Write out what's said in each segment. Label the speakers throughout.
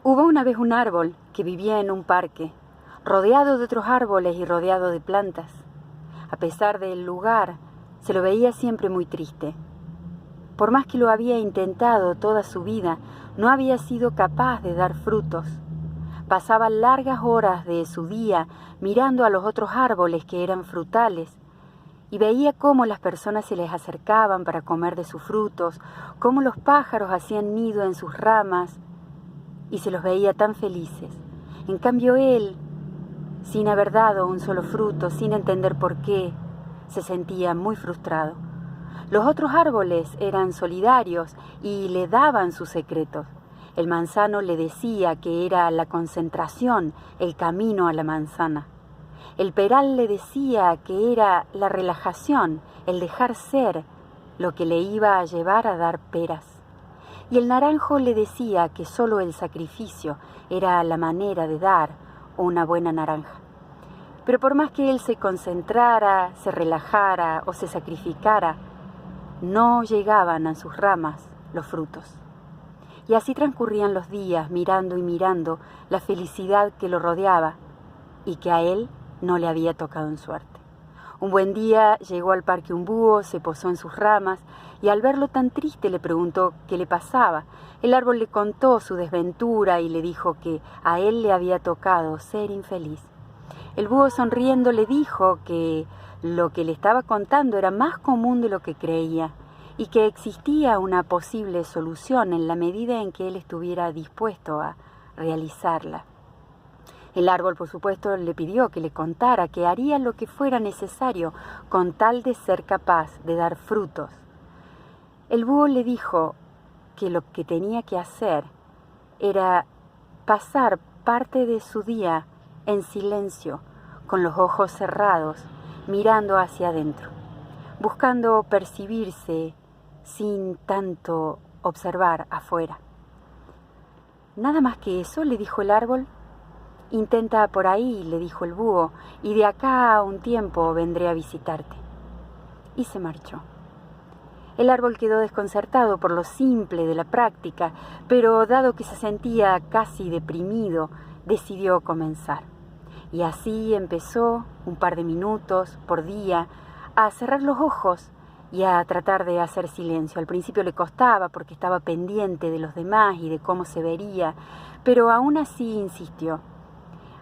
Speaker 1: Hubo una vez un árbol que vivía en un parque, rodeado de otros árboles y rodeado de plantas. A pesar del lugar, se lo veía siempre muy triste. Por más que lo había intentado toda su vida, no había sido capaz de dar frutos. Pasaba largas horas de su día mirando a los otros árboles que eran frutales y veía cómo las personas se les acercaban para comer de sus frutos, cómo los pájaros hacían nido en sus ramas y se los veía tan felices. En cambio él, sin haber dado un solo fruto, sin entender por qué, se sentía muy frustrado. Los otros árboles eran solidarios y le daban sus secretos. El manzano le decía que era la concentración, el camino a la manzana. El peral le decía que era la relajación, el dejar ser, lo que le iba a llevar a dar peras. Y el naranjo le decía que solo el sacrificio era la manera de dar una buena naranja. Pero por más que él se concentrara, se relajara o se sacrificara, no llegaban a sus ramas los frutos. Y así transcurrían los días mirando y mirando la felicidad que lo rodeaba y que a él no le había tocado en suerte. Un buen día llegó al parque un búho, se posó en sus ramas y al verlo tan triste le preguntó qué le pasaba. El árbol le contó su desventura y le dijo que a él le había tocado ser infeliz. El búho sonriendo le dijo que lo que le estaba contando era más común de lo que creía y que existía una posible solución en la medida en que él estuviera dispuesto a realizarla. El árbol, por supuesto, le pidió que le contara que haría lo que fuera necesario con tal de ser capaz de dar frutos. El búho le dijo que lo que tenía que hacer era pasar parte de su día en silencio, con los ojos cerrados, mirando hacia adentro, buscando percibirse sin tanto observar afuera. Nada más que eso, le dijo el árbol. Intenta por ahí, le dijo el búho, y de acá a un tiempo vendré a visitarte. Y se marchó. El árbol quedó desconcertado por lo simple de la práctica, pero dado que se sentía casi deprimido, decidió comenzar. Y así empezó, un par de minutos por día, a cerrar los ojos y a tratar de hacer silencio. Al principio le costaba porque estaba pendiente de los demás y de cómo se vería, pero aún así insistió.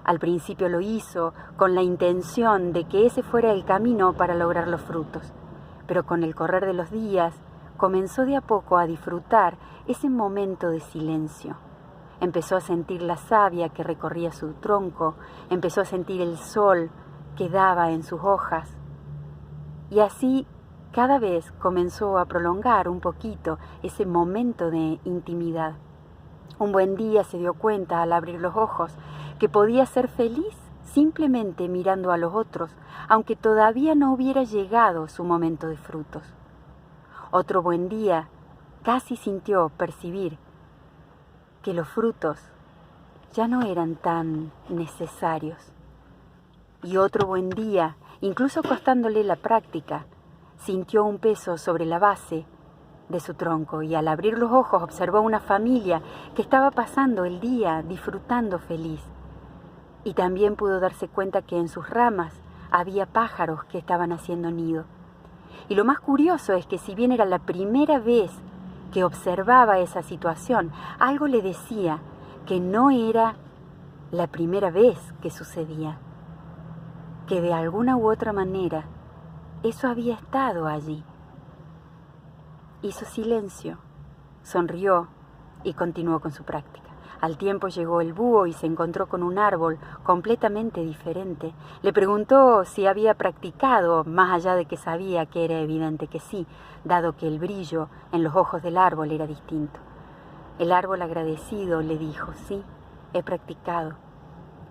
Speaker 1: Al principio lo hizo con la intención de que ese fuera el camino para lograr los frutos, pero con el correr de los días comenzó de a poco a disfrutar ese momento de silencio. Empezó a sentir la savia que recorría su tronco, empezó a sentir el sol que daba en sus hojas, y así cada vez comenzó a prolongar un poquito ese momento de intimidad. Un buen día se dio cuenta al abrir los ojos que podía ser feliz simplemente mirando a los otros, aunque todavía no hubiera llegado su momento de frutos. Otro buen día casi sintió percibir que los frutos ya no eran tan necesarios. Y otro buen día, incluso costándole la práctica, sintió un peso sobre la base de su tronco y al abrir los ojos observó una familia que estaba pasando el día disfrutando feliz. Y también pudo darse cuenta que en sus ramas había pájaros que estaban haciendo nido. Y lo más curioso es que si bien era la primera vez que observaba esa situación, algo le decía que no era la primera vez que sucedía, que de alguna u otra manera eso había estado allí. Hizo silencio, sonrió y continuó con su práctica. Al tiempo llegó el búho y se encontró con un árbol completamente diferente. Le preguntó si había practicado, más allá de que sabía que era evidente que sí, dado que el brillo en los ojos del árbol era distinto. El árbol agradecido le dijo, sí, he practicado.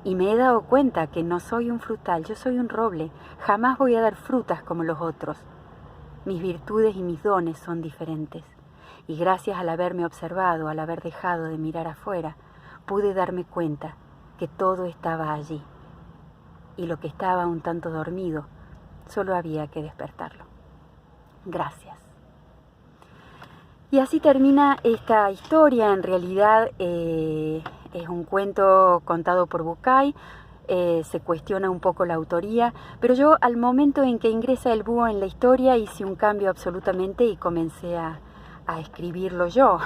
Speaker 1: Y me he dado cuenta que no soy un frutal, yo soy un roble, jamás voy a dar frutas como los otros. Mis virtudes y mis dones son diferentes. Y gracias al haberme observado, al haber dejado de mirar afuera, pude darme cuenta que todo estaba allí. Y lo que estaba un tanto dormido, solo había que despertarlo. Gracias. Y así termina esta historia. En realidad Es un cuento contado por Bucay, se cuestiona un poco la autoría, pero yo al momento en que ingresa el búho en la historia hice un cambio absolutamente y comencé a escribirlo yo.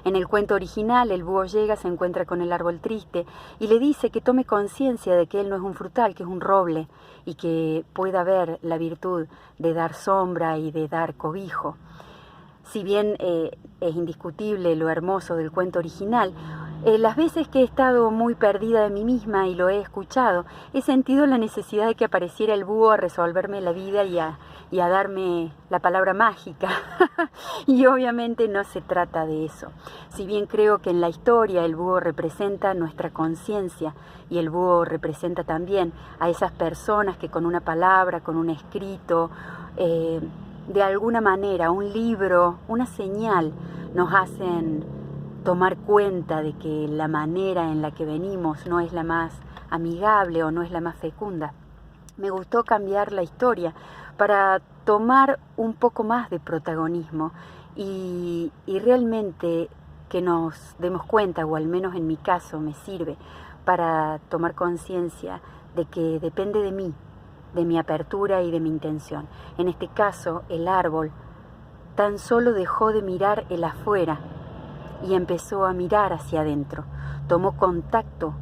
Speaker 1: En el cuento original el búho llega, se encuentra con el árbol triste y le dice que tome conciencia de que él no es un frutal, que es un roble y que pueda ver la virtud de dar sombra y de dar cobijo. Si bien es indiscutible lo hermoso del cuento original, las veces que he estado muy perdida de mí misma y lo he escuchado, he sentido la necesidad de que apareciera el búho a resolverme la vida y a darme la palabra mágica. Y obviamente no se trata de eso. Si bien creo que en la historia el búho representa nuestra conciencia y el búho representa también a esas personas que con una palabra, con un escrito, de alguna manera, un libro, una señal, nos hacen tomar cuenta de que la manera en la que venimos no es la más amigable o no es la más fecunda. Me gustó cambiar la historia para tomar un poco más de protagonismo y realmente que nos demos cuenta, o al menos en mi caso me sirve, para tomar conciencia de que depende de mí, de mi apertura y de mi intención. En este caso, el árbol tan solo dejó de mirar el afuera y empezó a mirar hacia adentro. Tomó contacto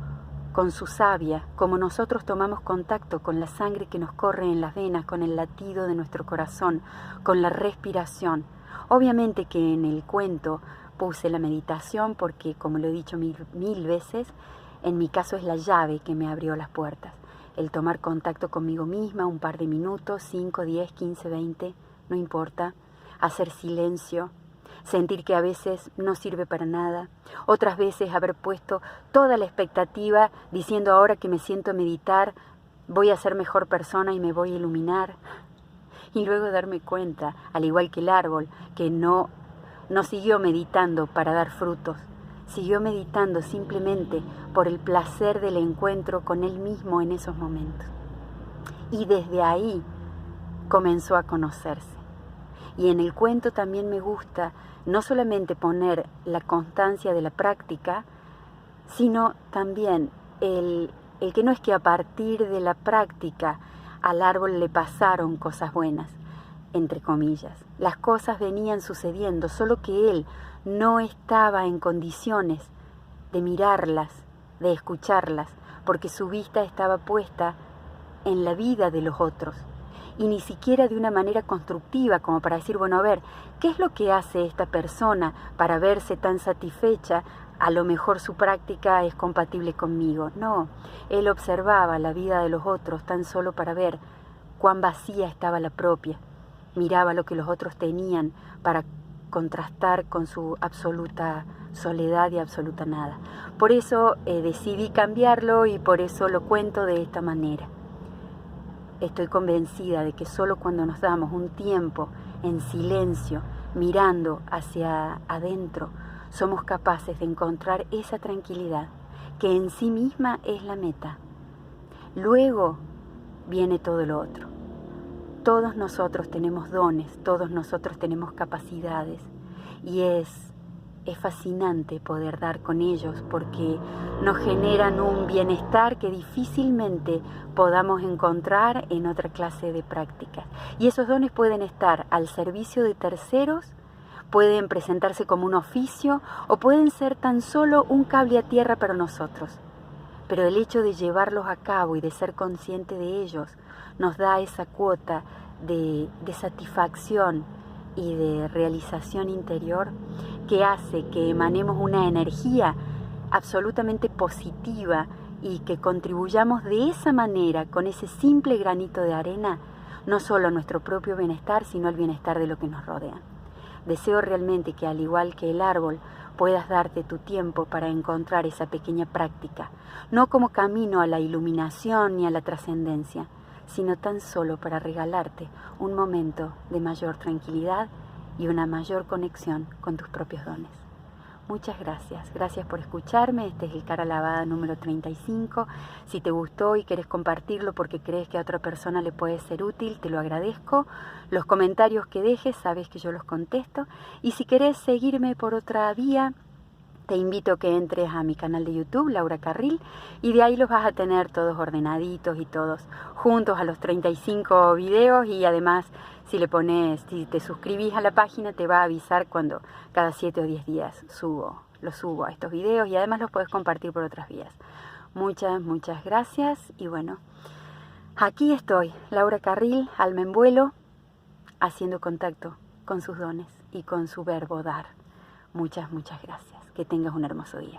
Speaker 1: con su savia, como nosotros tomamos contacto con la sangre que nos corre en las venas, con el latido de nuestro corazón, con la respiración. Obviamente que en el cuento puse la meditación porque, como lo he dicho mil veces, en mi caso es la llave que me abrió las puertas. El tomar contacto conmigo misma, un par de minutos, 5, 10, 15, 20, no importa. Hacer silencio, sentir que a veces no sirve para nada. Otras veces haber puesto toda la expectativa diciendo ahora que me siento a meditar, voy a ser mejor persona y me voy a iluminar. Y luego darme cuenta, al igual que el árbol, que no siguió meditando para dar frutos. Siguió meditando simplemente por el placer del encuentro con él mismo en esos momentos. Y desde ahí comenzó a conocerse. Y en el cuento también me gusta no solamente poner la constancia de la práctica, sino también el que no es que a partir de la práctica al árbol le pasaron cosas buenas, entre comillas. Las cosas venían sucediendo, solo que él no estaba en condiciones de mirarlas, de escucharlas, porque su vista estaba puesta en la vida de los otros. Y ni siquiera de una manera constructiva, como para decir, bueno, a ver, ¿qué es lo que hace esta persona para verse tan satisfecha? A lo mejor su práctica es compatible conmigo. No, él observaba la vida de los otros tan solo para ver cuán vacía estaba la propia. Miraba lo que los otros tenían para contrastar con su absoluta soledad y absoluta nada. Por eso decidí cambiarlo y por eso lo cuento de esta manera. Estoy convencida de que solo cuando nos damos un tiempo en silencio, mirando hacia adentro, somos capaces de encontrar esa tranquilidad que en sí misma es la meta. Luego viene todo lo otro. Todos nosotros tenemos dones, todos nosotros tenemos capacidades y es fascinante poder dar con ellos porque nos generan un bienestar que difícilmente podamos encontrar en otra clase de prácticas. Y esos dones pueden estar al servicio de terceros, pueden presentarse como un oficio o pueden ser tan solo un cable a tierra para nosotros. Pero el hecho de llevarlos a cabo y de ser consciente de ellos nos da esa cuota de satisfacción y de realización interior que hace que emanemos una energía absolutamente positiva y que contribuyamos de esa manera, con ese simple granito de arena, no solo a nuestro propio bienestar, sino al bienestar de lo que nos rodea. Deseo realmente que, al igual que el árbol, puedas darte tu tiempo para encontrar esa pequeña práctica, no como camino a la iluminación ni a la trascendencia, sino tan solo para regalarte un momento de mayor tranquilidad y una mayor conexión con tus propios dones. Muchas gracias. Gracias por escucharme. Este es el Cara Lavada número 35. Si te gustó y querés compartirlo porque crees que a otra persona le puede ser útil, te lo agradezco. Los comentarios que dejes, sabes que yo los contesto. Y si querés seguirme por otra vía, Te invito a que entres a mi canal de YouTube, Laura Carril, y de ahí los vas a tener todos ordenaditos y todos juntos a los 35 videos, y además si te suscribís a la página te va a avisar cuando cada 7 o 10 días los subo a estos videos, y además los puedes compartir por otras vías. Muchas gracias, y bueno, aquí estoy, Laura Carril, alma en vuelo, haciendo contacto con sus dones y con su verbo dar. Muchas gracias. Que tengas un hermoso día.